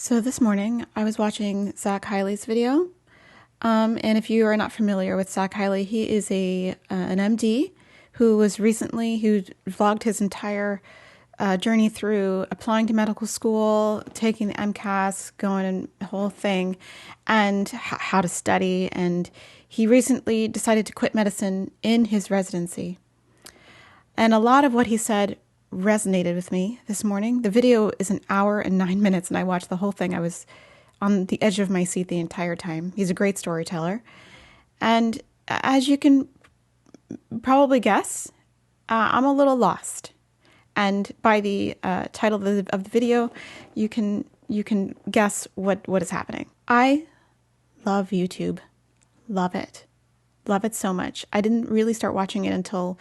So this morning I was watching Zach Hiley's video. And if you are not familiar with Zach Hiley, he is an MD who who vlogged his entire journey through applying to medical school, taking the MCAS, going and the whole thing, and how to study. And he recently decided to quit medicine in his residency. And a lot of what he said resonated with me this morning. The video is an hour and 9 minutes, and I watched the whole thing. I was on the edge of my seat the entire time. He's a great storyteller. And as you can probably guess, I'm a little lost. And by the title of the video, you can guess what is happening. I love YouTube. Love it. Love it so much. I didn't really start watching it until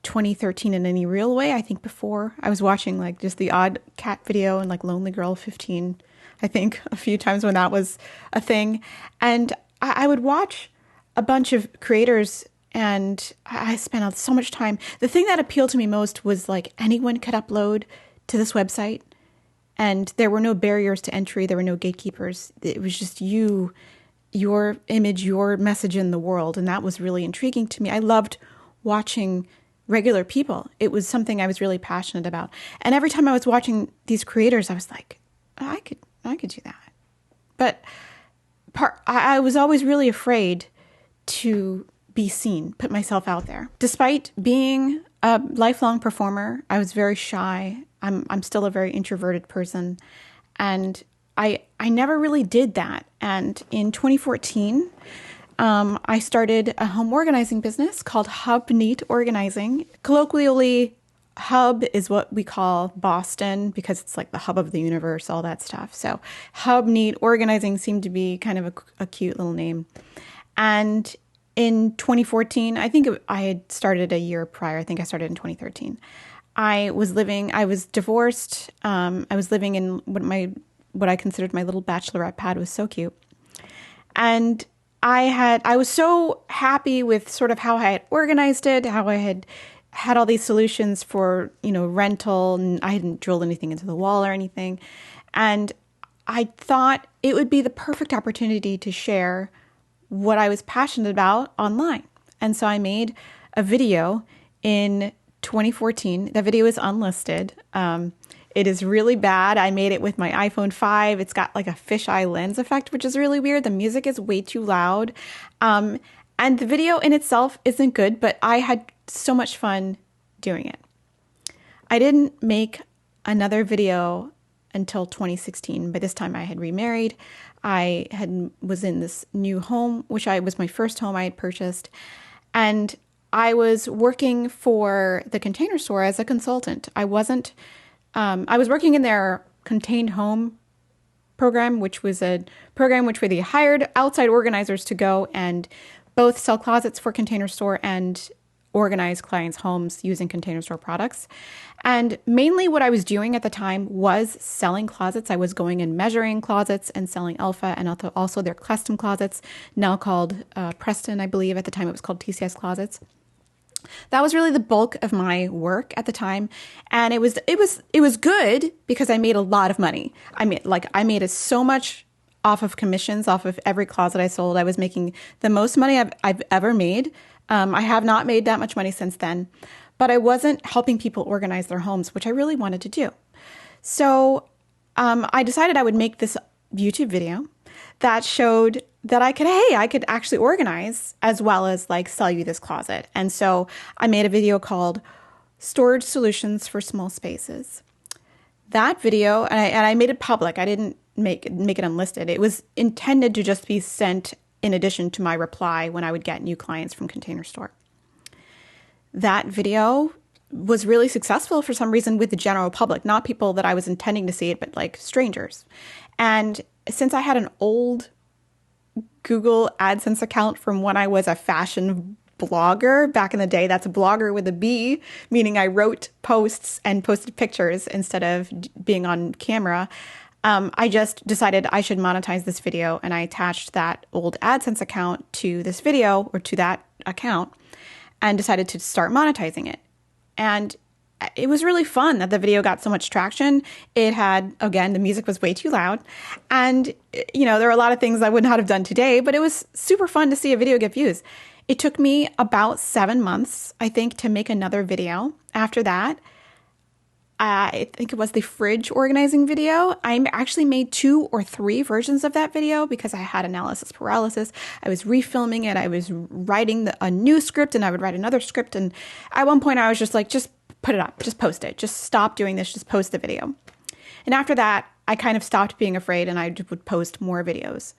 2013 in any real way. I think before I was watching like just the odd cat video and like Lonely Girl 15, I think a few times when that was a thing. And I would watch a bunch of creators and I spent so much time. The thing that appealed to me most was like anyone could upload to this website and there were no barriers to entry. There were no gatekeepers. It was just you, your image, your message in the world. And that was really intriguing to me. I loved watching regular people. It was something I was really passionate about. And every time I was watching these creators, I was like, I could do that. But I was always really afraid to be seen, put myself out there. Despite being a lifelong performer, I was very shy. I'm still a very introverted person. And I never really did that. And in 2014, I started a home organizing business called Hub Neat Organizing. Colloquially, Hub is what we call Boston because it's like the hub of the universe, all that stuff. So Hub Neat Organizing seemed to be kind of a cute little name. And in 2014, I think I had started a year prior. I think I started in 2013. I was divorced. I was living in what I considered my little bachelorette pad. Was so cute. And I was so happy with sort of how I had organized it, how I had all these solutions for, rental, and I hadn't drilled anything into the wall or anything. And I thought it would be the perfect opportunity to share what I was passionate about online. And so I made a video in 2014. That video is unlisted. It is really bad. I made it with my iPhone 5. It's got like a fisheye lens effect, which is really weird. The music is way too loud. And the video in itself isn't good, but I had so much fun doing it. I didn't make another video until 2016. By this time I had remarried. Was in this new home, which was my first home I had purchased. And I was working for the Container Store as a consultant. I was working in their contained home program, which was a program where they hired outside organizers to go and both sell closets for Container Store and organize clients' homes using Container Store products. And mainly what I was doing at the time was selling closets. I was going and measuring closets and selling Alpha and also their custom closets, now called Preston, I believe. At the time it was called TCS Closets. That was really the bulk of my work at the time. And it was good because I made a lot of money. I made so much off of commissions, off of every closet I sold. I was making the most money I've ever made. I have not made that much money since then, but I wasn't helping people organize their homes, which I really wanted to do. So I decided I would make this YouTube video that showed that I could actually organize as well as like sell you this closet. And so I made a video called Storage Solutions for Small Spaces. That video, and I made it public. I didn't make it unlisted. It was intended to just be sent in addition to my reply when I would get new clients from Container Store. That video was really successful for some reason with the general public, not people that I was intending to see it, but like strangers. And since I had an old Google AdSense account from when I was a fashion blogger back in the day, that's a blogger with a B, meaning I wrote posts and posted pictures instead of being on camera. I just decided I should monetize this video, and I attached that old AdSense account to this video or to that account and decided to start monetizing it. And it was really fun that the video got so much traction. It had, again, the music was way too loud. And, there are a lot of things I would not have done today, but it was super fun to see a video get views. It took me about 7 months, I think, to make another video. After that, I think it was the fridge organizing video. I actually made 2 or 3 versions of that video because I had analysis paralysis. I was refilming it. I was writing a new script and I would write another script. And at one point I was just like, just put it up, just post it, just stop doing this, just post the video. And after that, I kind of stopped being afraid and I would post more videos.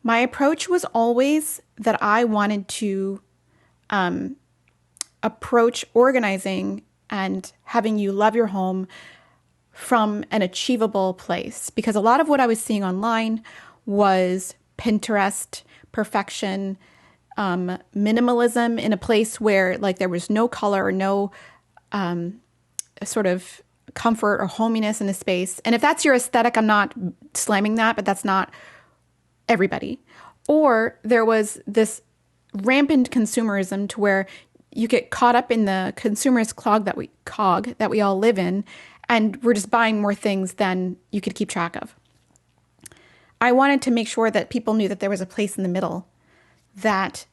My approach was always that I wanted to approach organizing and having you love your home from an achievable place. Because a lot of what I was seeing online was Pinterest, perfection, minimalism in a place where like there was no color or no sort of comfort or hominess in a space. And if that's your aesthetic, I'm not slamming that, but that's not everybody. Or there was this rampant consumerism to where you get caught up in the consumerist cog that we all live in, and we're just buying more things than you could keep track of. I wanted to make sure that people knew that there was a place in the middle that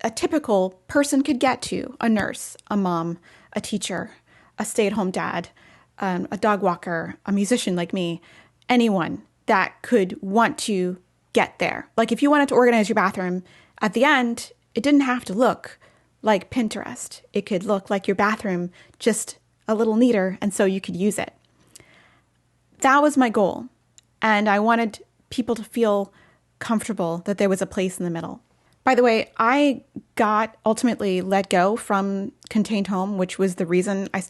a typical person could get to: a nurse, a mom, a teacher, a stay-at-home dad, a dog walker, a musician like me, anyone that could want to get there. Like if you wanted to organize your bathroom, at the end, it didn't have to look like Pinterest. It could look like your bathroom, just a little neater, and so you could use it. That was my goal. And I wanted people to feel comfortable that there was a place in the middle. By the way, I got ultimately let go from Contained Home, which was the reason I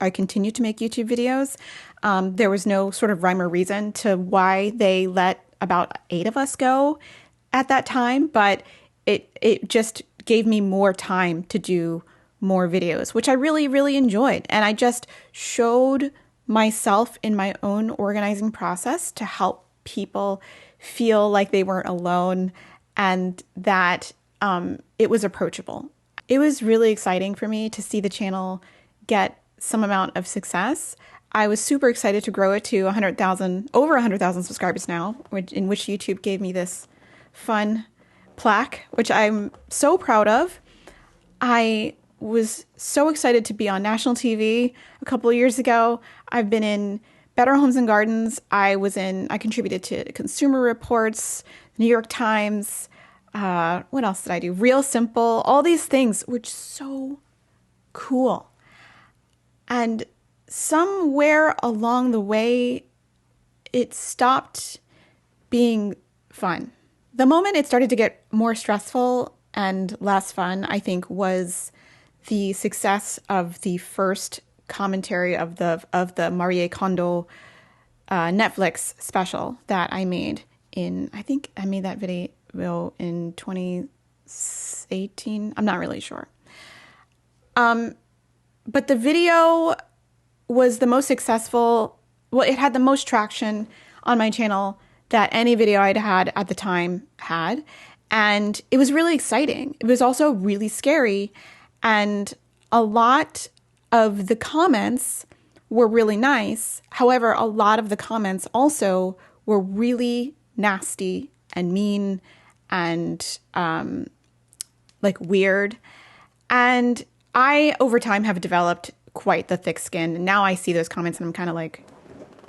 continued to make YouTube videos. There was no sort of rhyme or reason to why they let about 8 of us go at that time, but it just gave me more time to do more videos, which I really, really enjoyed. And I just showed myself in my own organizing process to help people feel like they weren't alone and that it was approachable. It was really exciting for me to see the channel get some amount of success. I was super excited to grow it to over 100,000 subscribers now, in which YouTube gave me this fun plaque, which I'm so proud of. I was so excited to be on national TV a couple of years ago. I've been in Better Homes and Gardens. I contributed to Consumer Reports, New York Times. What else did I do? Real Simple. All these things, which so cool. And somewhere along the way, it stopped being fun. The moment it started to get more stressful and less fun, I think, was the success of the first commentary of the Marie Kondo Netflix special that I made I think I made that video in 2018. I'm not really sure. But the video was the most successful. Well, it had the most traction on my channel that any video I'd had at the time had. And it was really exciting. It was also really scary. And a lot of the comments were really nice. However, a lot of the comments also were really nasty and mean and like weird. And I, over time, have developed quite the thick skin. And now I see those comments and I'm kind of like,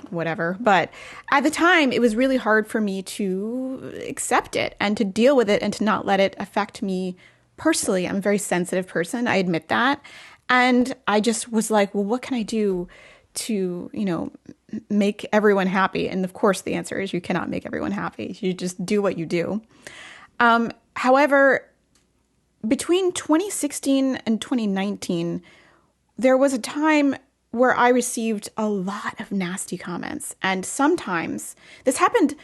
whatever. But at the time, it was really hard for me to accept it and to deal with it and to not let it affect me personally. I'm a very sensitive person. I admit that. And I just was like, well, what can I do to, make everyone happy? And of course, the answer is you cannot make everyone happy. You just do what you do. However, between 2016 and 2019, there was a time where I received a lot of nasty comments. And sometimes, this happened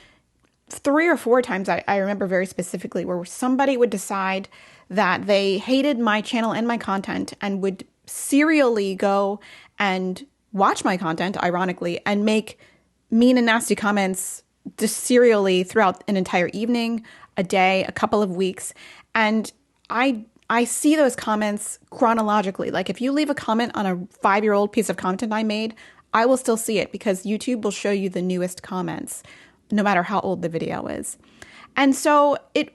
3 or 4 times, I remember very specifically, where somebody would decide that they hated my channel and my content and would serially go and watch my content, ironically, and make mean and nasty comments just serially throughout an entire evening, a day, a couple of weeks. And I I see those comments chronologically. Like if you leave a comment on a 5-year-old piece of content I made, I will still see it because YouTube will show you the newest comments, no matter how old the video is. And so it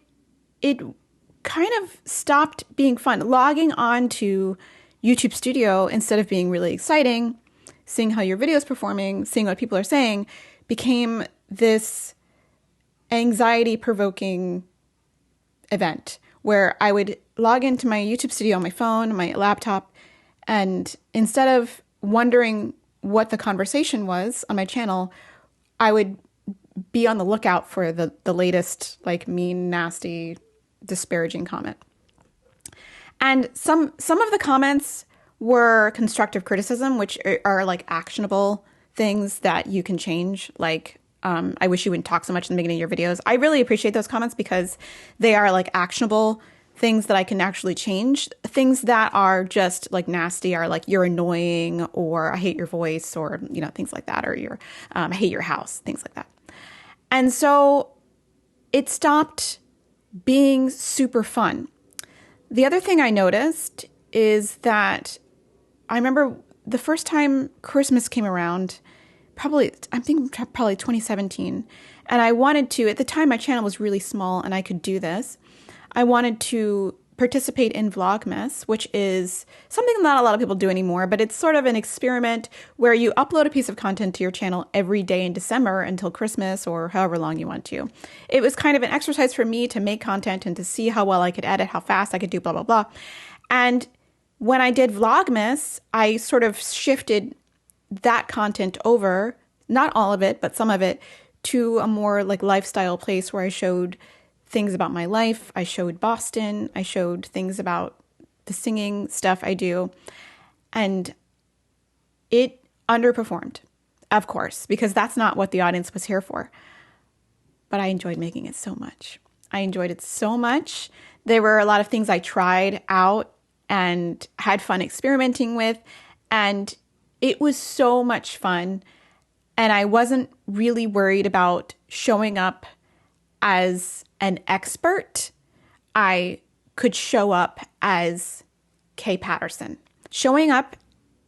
kind of stopped being fun. Logging on to YouTube Studio instead of being really exciting, seeing how your video is performing, seeing what people are saying, became this anxiety-provoking event where I would log into my YouTube Studio on my phone, my laptop, and instead of wondering what the conversation was on my channel, I would be on the lookout for the latest, like, mean, nasty, disparaging comment. And some of the comments were constructive criticism, which are like actionable things that you can change. Like, I wish you wouldn't talk so much in the beginning of your videos. I really appreciate those comments because they are like actionable things that I can actually change. Things that are just like nasty are like, you're annoying, or I hate your voice, or, you know, things like that, or I hate your house, things like that. And so it stopped being super fun. The other thing I noticed is that I remember the first time Christmas came around, probably 2017. And I wanted to, at the time my channel was really small and I could do this. I wanted to participate in Vlogmas, which is something not a lot of people do anymore, but it's sort of an experiment where you upload a piece of content to your channel every day in December until Christmas or however long you want to. It was kind of an exercise for me to make content and to see how well I could edit, how fast I could do, blah, blah, blah. And when I did Vlogmas, I sort of shifted that content over, not all of it, but some of it, to a more like lifestyle place where I showed things about my life. I showed Boston. I showed things about the singing stuff I do. And it underperformed, of course, because that's not what the audience was here for. But I enjoyed making it so much. I enjoyed it so much. There were a lot of things I tried out and had fun experimenting with. And it was so much fun. And I wasn't really worried about showing up as an expert. I could show up as Kay Patterson. Showing up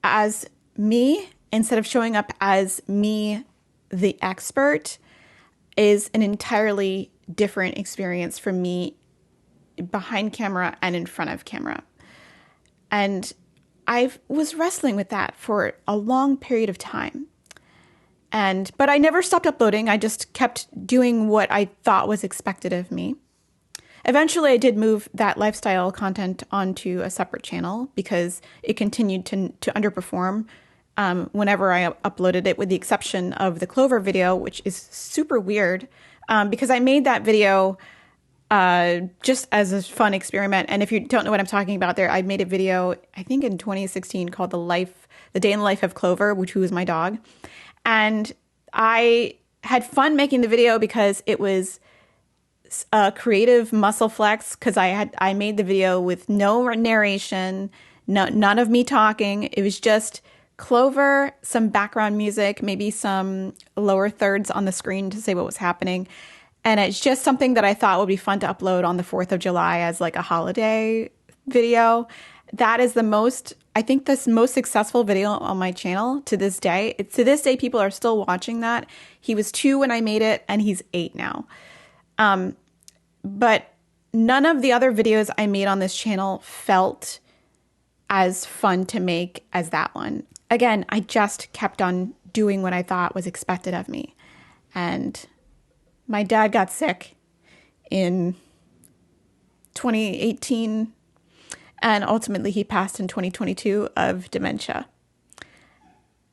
as me instead of showing up as me, the expert, is an entirely different experience for me behind camera and in front of camera. And I was wrestling with that for a long period of time. But I never stopped uploading. I just kept doing what I thought was expected of me. Eventually, I did move that lifestyle content onto a separate channel because it continued to underperform whenever I uploaded it, with the exception of the Clover video, which is super weird because I made that video just as a fun experiment. And if you don't know what I'm talking about there, I made a video, I think in 2016, called The Day in the Life of Clover, who is my dog. And I had fun making the video because it was a creative muscle flex, because I made the video with no narration, none of me talking. It was just Clover, some background music, maybe some lower thirds on the screen to say what was happening. And it's just something that I thought would be fun to upload on the 4th of July as like a holiday video. That is the most successful video on my channel to this day. To this day, people are still watching that. He was 2 when I made it, and he's 8 now. But none of the other videos I made on this channel felt as fun to make as that one. Again, I just kept on doing what I thought was expected of me. And my dad got sick in 2018. And ultimately, he passed in 2022 of dementia.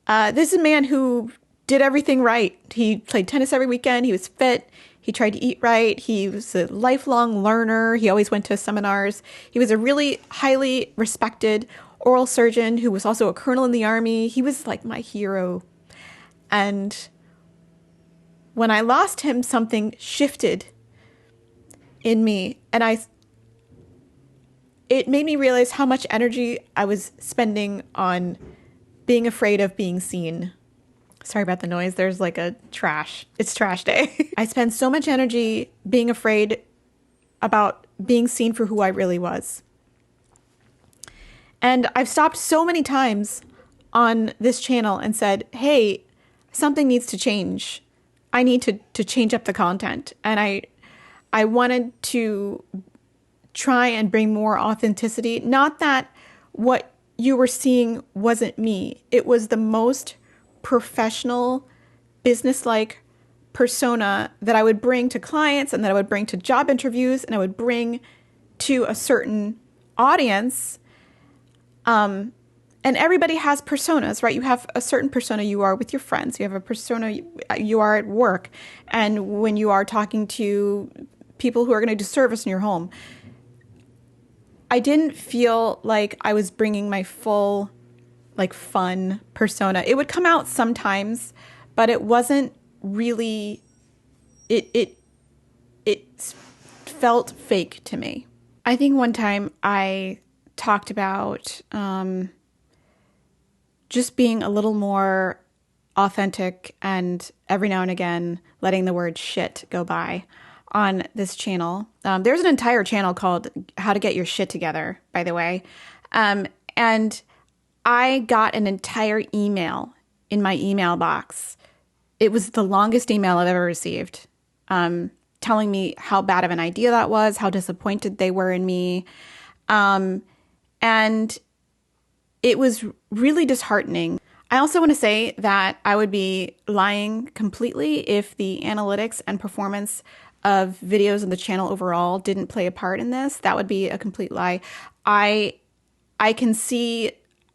This is a man who did everything right. He played tennis every weekend. He was fit. He tried to eat right. He was a lifelong learner. He always went to seminars. He was a really highly respected oral surgeon who was also a colonel in the army. He was like my hero. And when I lost him, something shifted in me. And it made me realize how much energy I was spending on being afraid of being seen. Sorry about the noise. There's like it's trash day. I spent so much energy being afraid about being seen for who I really was. And I've stopped so many times on this channel and said, hey, something needs to change. I need to change up the content. And I wanted to try and bring more authenticity. Not that what you were seeing wasn't me. It was the most professional, business-like persona that I would bring to clients and that I would bring to job interviews and I would bring to a certain audience. And everybody has personas, right? You have a certain persona you are with your friends. You have a persona you are at work. And when you are talking to people who are going to do service in your home. I didn't feel like I was bringing my full, like, fun persona. It would come out sometimes, but it wasn't really, it felt fake to me. I think one time I talked about just being a little more authentic and every now and again letting the word shit go by on this channel. There's an entire channel called How to Get Your Shit Together, by the way. And I got an entire email in my email box. It was the longest email I've ever received, telling me how bad of an idea that was, how disappointed they were in me. And it was really disheartening. I also want to say that I would be lying completely if the analytics and performance of videos on the channel overall didn't play a part in this. That would be a complete lie. I can see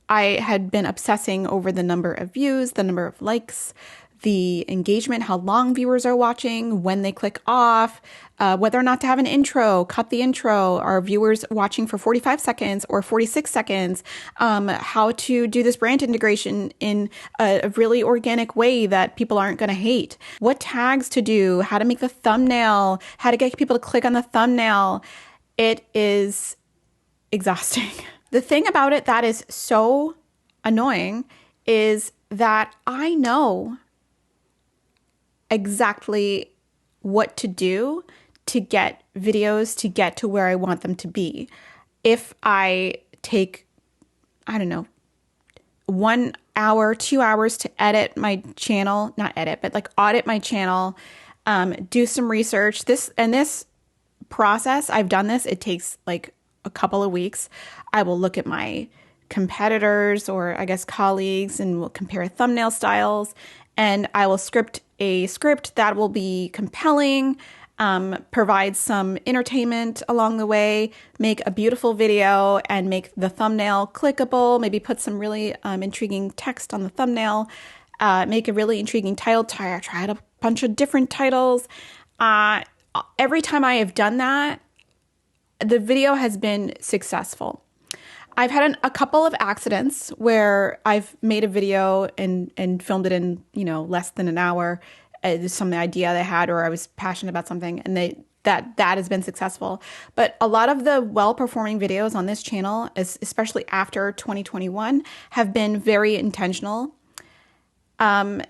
I had been obsessing over the number of views, the number of likes, the engagement, how long viewers are watching, when they click off, whether or not to have an intro, cut the intro, are viewers watching for 45 seconds or 46 seconds, how to do this brand integration in a really organic way that people aren't going to hate, what tags to do, how to make the thumbnail, how to get people to click on the thumbnail. It is exhausting. The thing about it that is so annoying is that I know exactly what to do to get videos to get to where I want them to be. If I take, I don't know, 1 hour, 2 hours to edit my channel, not edit, but like audit my channel, do some research. This process, I've done this, it takes like a couple of weeks. I will look at my competitors or I guess colleagues and we'll compare thumbnail styles, and I will script a script that will be compelling, provide some entertainment along the way, make a beautiful video and make the thumbnail clickable, maybe put some really intriguing text on the thumbnail, make a really intriguing title, try out a bunch of different titles. Every time I have done that, the video has been successful. I've had a couple of accidents where I've made a video and filmed it in, less than an hour. Some idea they had, or I was passionate about something, and that has been successful. But a lot of the well-performing videos on this channel, especially after 2021, have been very intentional. The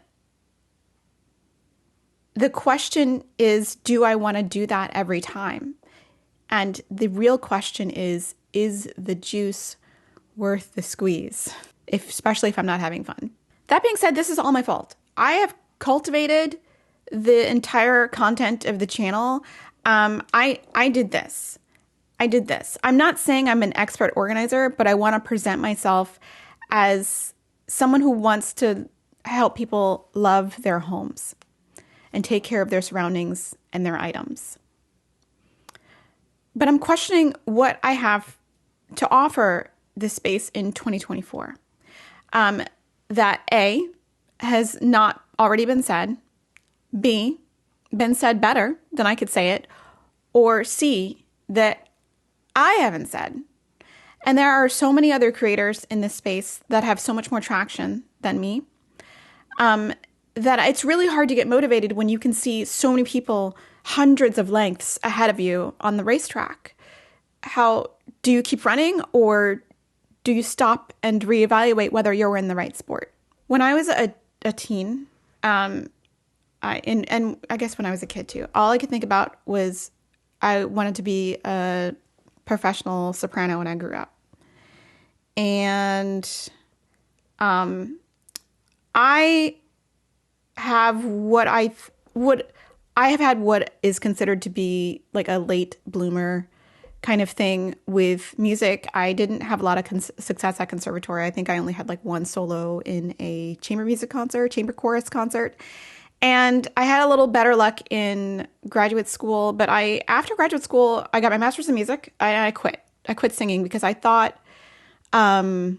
question is, do I want to do that every time? And the real question is the juice worth the squeeze? Especially if I'm not having fun. That being said, this is all my fault. I have cultivated the entire content of the channel. I did this. I'm not saying I'm an expert organizer, but I want to present myself as someone who wants to help people love their homes and take care of their surroundings and their items. But I'm questioning what I have to offer this space in 2024. That A, has not already been said, B, been said better than I could say it, or C, that I haven't said. And there are so many other creators in this space that have so much more traction than me, that it's really hard to get motivated when you can see so many people hundreds of lengths ahead of you on the racetrack. How do you keep running, or do you stop and reevaluate whether you're in the right sport? When I was a teen, and I guess when I was a kid too, all I could think about was I wanted to be a professional soprano when I grew up. And I have I have had what is considered to be like a late bloomer kind of thing with music. I didn't have a lot of success at conservatory. I think I only had like one solo in a chamber chorus concert. And I had a little better luck in graduate school, but after graduate school, I got my master's in music. I quit. I quit singing because I thought, because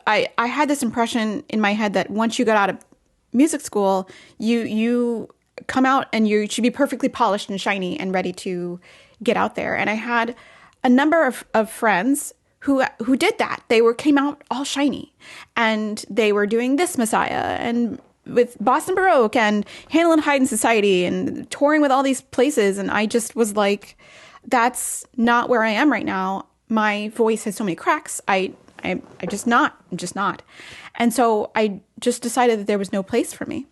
I had this impression in my head that once you got out of music school, you come out and you should be perfectly polished and shiny and ready to get out there. And I had a number of friends who did that. Came out all shiny, and they were doing This Messiah and with Boston Baroque and Handel and Haydn Society and touring with all these places. And I just was like, that's not where I am right now. My voice has so many cracks. I'm just not. And so I just decided that there was no place for me.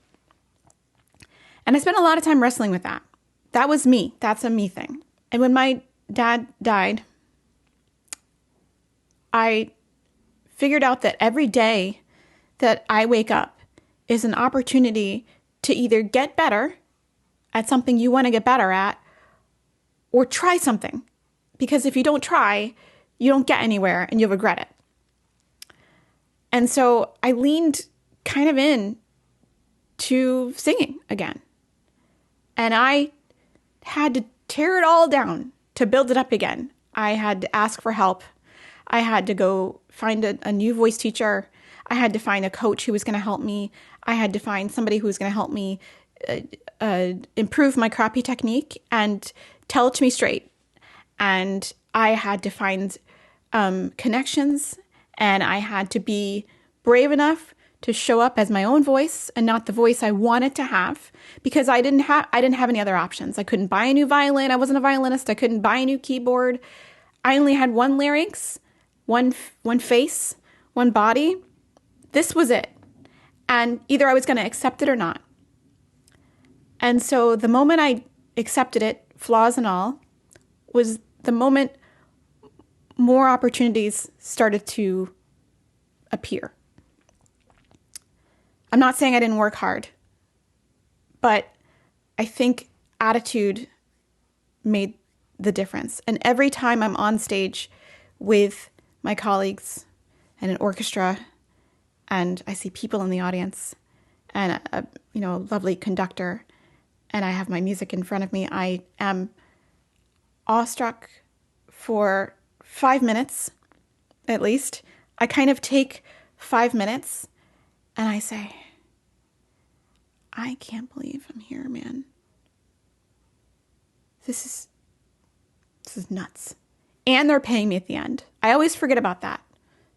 And I spent a lot of time wrestling with that. That was me. That's a me thing. And when my dad died, I figured out that every day that I wake up is an opportunity to either get better at something you want to get better at or try something. Because if you don't try, you don't get anywhere and you'll regret it. And so I leaned kind of in to singing again. And I had to tear it all down to build it up again. I had to ask for help. I had to go find a new voice teacher. I had to find a coach who was going to help me. I had to find somebody who was going to help me improve my crappy technique and tell it to me straight. And I had to find connections, and I had to be brave enough to show up as my own voice and not the voice I wanted to have, because I didn't have any other options. I couldn't buy a new violin. I wasn't a violinist. I couldn't buy a new keyboard. I only had one larynx, one face, one body. This was it. And either I was going to accept it or not. And so the moment I accepted it, flaws and all, was the moment more opportunities started to appear. I'm not saying I didn't work hard, but I think attitude made the difference. And every time I'm on stage with my colleagues and an orchestra, and I see people in the audience and a lovely conductor, and I have my music in front of me, I am awestruck for 5 minutes, at least. I kind of take 5 minutes and I say, I can't believe I'm here, man. This is nuts. And they're paying me at the end. I always forget about that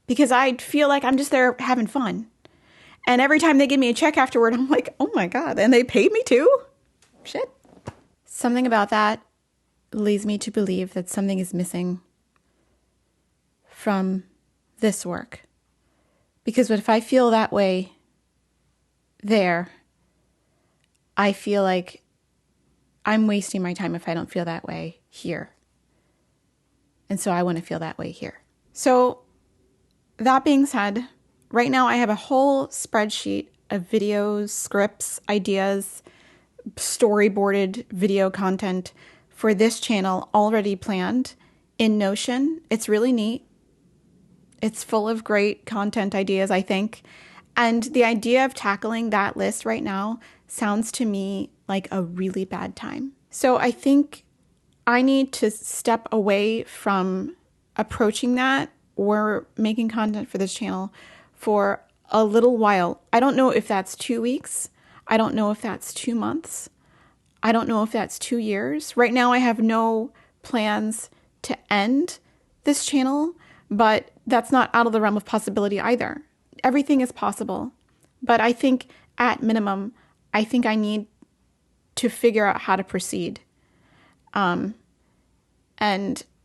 because I feel like I'm just there having fun. And every time they give me a check afterward, I'm like, oh my God, and they paid me too? Shit. Something about that leads me to believe that something is missing from this work. Because if I feel that way there, I feel like I'm wasting my time if I don't feel that way here. And so I want to feel that way here. So that being said, right now I have a whole spreadsheet of videos, scripts, ideas, storyboarded video content for this channel already planned in Notion. It's really neat. It's full of great content ideas, I think. And the idea of tackling that list right now sounds to me like a really bad time. So I think I need to step away from approaching that or making content for this channel for a little while. I don't know if that's 2 weeks. I don't know if that's 2 months. I don't know if that's 2 years. Right now I have no plans to end this channel, but that's not out of the realm of possibility either. Everything is possible. But I think at minimum, I think I need to figure out how to proceed. And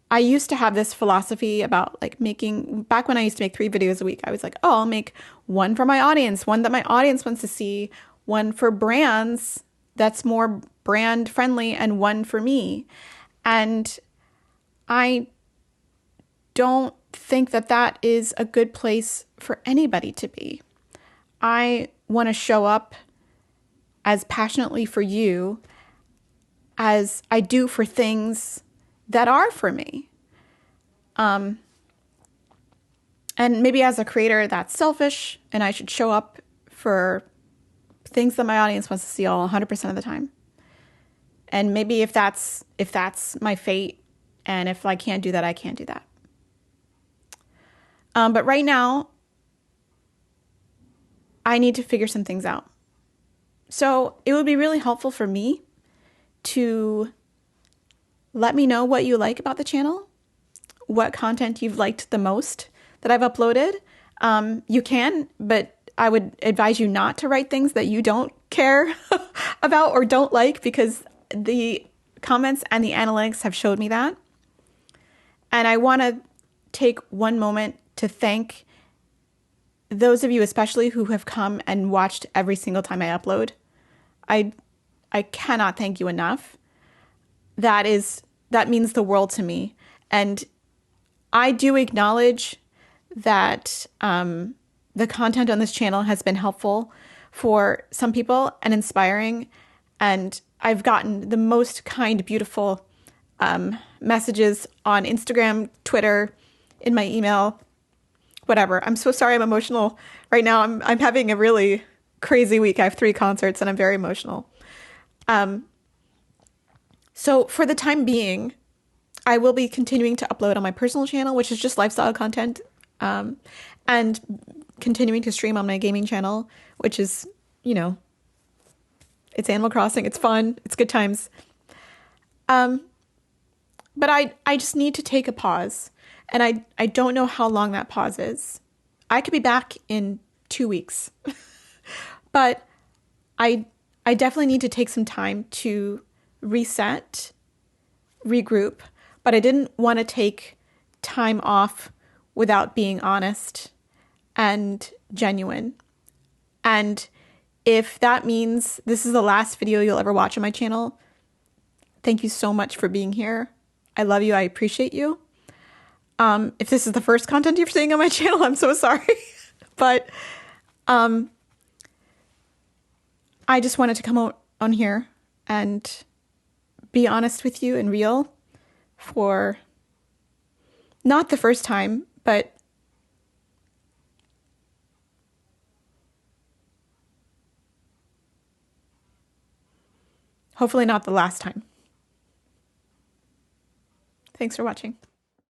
I used to have this philosophy about back when I used to make 3 videos a week, I was like, oh, I'll make one for my audience, one that my audience wants to see, one for brands that's more brand friendly, and one for me. And I don't think that that is a good place for anybody to be. I want to show up as passionately for you as I do for things that are for me. And maybe as a creator, that's selfish, and I should show up for things that my audience wants to see all 100% of the time. And maybe if that's my fate, and if I can't do that, I can't do that. But right now, I need to figure some things out. So it would be really helpful for me to let me know what you like about the channel, what content you've liked the most that I've uploaded. You can, but I would advise you not to write things that you don't care about or don't like, because the comments and the analytics have showed me that. And I want to take one moment to thank those of you especially who have come and watched every single time I upload. I cannot thank you enough. That means the world to me. And I do acknowledge that the content on this channel has been helpful for some people and inspiring. And I've gotten the most kind, beautiful messages on Instagram, Twitter, in my email, whatever. I'm so sorry I'm emotional right now. I'm having a really crazy week. I have 3 concerts and I'm very emotional. So for the time being, I will be continuing to upload on my personal channel, which is just lifestyle content, and continuing to stream on my gaming channel, which is, it's Animal Crossing. It's fun. It's good times. But I just need to take a pause, and I don't know how long that pause is. I could be back in 2 weeks, but I definitely need to take some time to reset, regroup, but I didn't want to take time off without being honest and genuine. And if that means this is the last video you'll ever watch on my channel, thank you so much for being here. I love you. I appreciate you. If this is the first content you're seeing on my channel, I'm so sorry. But I just wanted to come on here and be honest with you and real for not the first time, but hopefully not the last time. Thanks for watching.